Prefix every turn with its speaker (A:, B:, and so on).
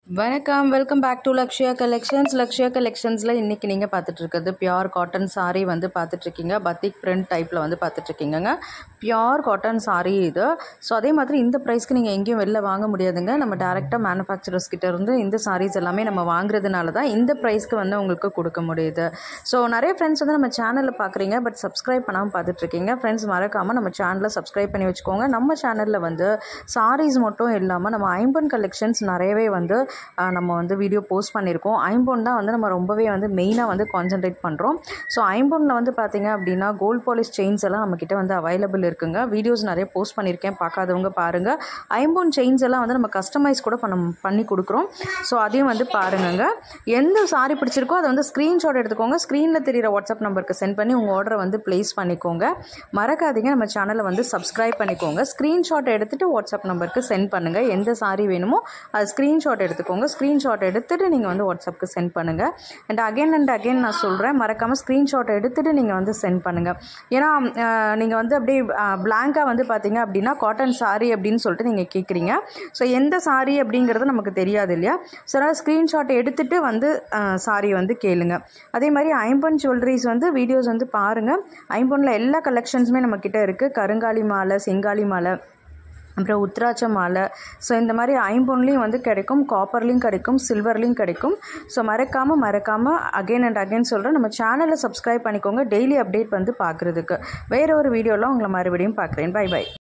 A: வணக்கம், welcome back to Lakshya collections. Lakshya கலெக்ஷன்ஸில் இன்றைக்கி நீங்கள் பார்த்துட்ருக்கிறது பியோர் காட்டன் சாரீ வந்து பார்த்துட்ருக்கீங்க. பத்திக் பிரிண்ட் டைப்பில் வந்து பார்த்துட்ருக்கீங்க. பியோர் காட்டன் சாரீ இது. ஸோ அதே மாதிரி இந்த ப்ரைஸ்க்கு நீங்கள் எங்கேயும் வெளில வாங்க முடியாதுங்க. நம்ம டேரெக்டாக மேனுஃபேக்சரர்ஸ் கிட்ட இருந்து இந்த சாரீஸ் எல்லாமே நம்ம வாங்குறதுனால தான் இந்த ப்ரைஸ்க்கு வந்து உங்களுக்கு கொடுக்க முடியுது. ஸோ நிறைய ஃப்ரெண்ட்ஸ் வந்து நம்ம சேனலில் பார்க்குறீங்க, பட் சப்ஸ்கிரைப் பண்ணாமல் பார்த்துட்ருக்கீங்க. ஃப்ரெண்ட்ஸ் மறக்காமல் நம்ம சேனலை சப்ஸ்கிரைப் பண்ணி வச்சுக்கோங்க. நம்ம சேனலில் வந்து சாரீஸ் மட்டும் இல்லாமல் நம்ம ஐம்பொன் கலெக்ஷன்ஸ் நிறையவே வந்து நம்ம வந்து வீடியோ போஸ்ட் பண்ணியிருக்கோம். ஐம்பொன் தான் வந்து நம்ம ரொம்பவே வந்து மெயினாக வந்து கான்சன்ட்ரேட் பண்ணுறோம். ஸோ ஐம்பொனில் வந்து பார்த்திங்க அப்படின்னா கோல்ட் பாலிஷ் செயின்ஸ் எல்லாம் நம்மக்கிட்ட வந்து அவைலபிள் இருக்குங்க. வீடியோஸ் நிறைய போஸ்ட் பண்ணியிருக்கேன், பார்க்காதவங்க பாருங்கள். ஐம்பொன் செயின்ஸ் எல்லாம் வந்து நம்ம கஸ்டமைஸ் கூட பண்ணி கொடுக்குறோம். ஸோ அதையும் வந்து பாருங்க. எந்த சாரி பிடிச்சிருக்கோ அதை வந்து ஸ்க்ரீன்ஷாட் எடுத்துக்கோங்க. ஸ்க்ரீனில் தெரிகிற வாட்ஸ்அப் நம்பருக்கு சென்ட் பண்ணி உங்கள் ஆர்டரை வந்து ப்ளேஸ் பண்ணிக்கோங்க. மறக்காதீங்க, நம்ம சேனலை வந்து சப்ஸ்கிரைப் பண்ணிக்கோங்க. ஸ்க்ரீன்ஷாட் எடுத்துகிட்டு வாட்ஸ்அப் நம்பருக்கு சென்ட் பண்ணுங்கள். எந்த சாரி வேணுமோ அது ஸ்க்ரீன்ஷாட் எடுத்துக்கோங்க. ஸ்க்ரீன்ஷாட் எடுத்துகிட்டு நீங்கள் வந்து வாட்ஸ்அப்புக்கு சென்ட் பண்ணுங்கள். அண்ட் அகைன் நான் சொல்கிறேன், மறக்காமல் ஸ்க்ரீன்ஷாட் எடுத்துகிட்டு நீங்கள் வந்து சென்ட் பண்ணுங்கள். ஏன்னா நீங்கள் வந்து அப்படியே பிளாங்காக வந்து பார்த்தீங்க அப்படின்னா காட்டன் சாரீ அப்படின்னு சொல்லிட்டு நீங்கள் கேட்குறீங்க. ஸோ எந்த சாரீ அப்படிங்கிறது நமக்கு தெரியாது இல்லையா? ஸோ அதனால் ஸ்க்ரீன்ஷாட் எடுத்துகிட்டு வந்து சாரீ வந்து கேளுங்க. அதே மாதிரி ஐம்பொன் ஜுவல்லரிஸ் வந்து வீடியோஸ் வந்து பாருங்கள். ஐம்பொனில் எல்லா கலெக்ஷன்ஸுமே நம்மக்கிட்ட இருக்குது. கருங்காலி மாலை, செங்காலி மாலை, அப்புறம் உத்ராட்ச மாலை. ஸோ இந்த மாதிரி ஐம்பொன்லேயும் வந்து கிடைக்கும், காப்பர்லேயும் கிடைக்கும், சில்வர்லேயும் கிடைக்கும். ஸோ மறக்காமல் அகைன் சொல்கிறேன், நம்ம சேனலை சப்ஸ்கிரைப் பண்ணிக்கோங்க. டெய்லி அப்டேட் வந்து பார்க்குறதுக்கு. வேறு ஒரு வீடியோவில் உங்களை மறுபடியும் பார்க்குறேன். பை.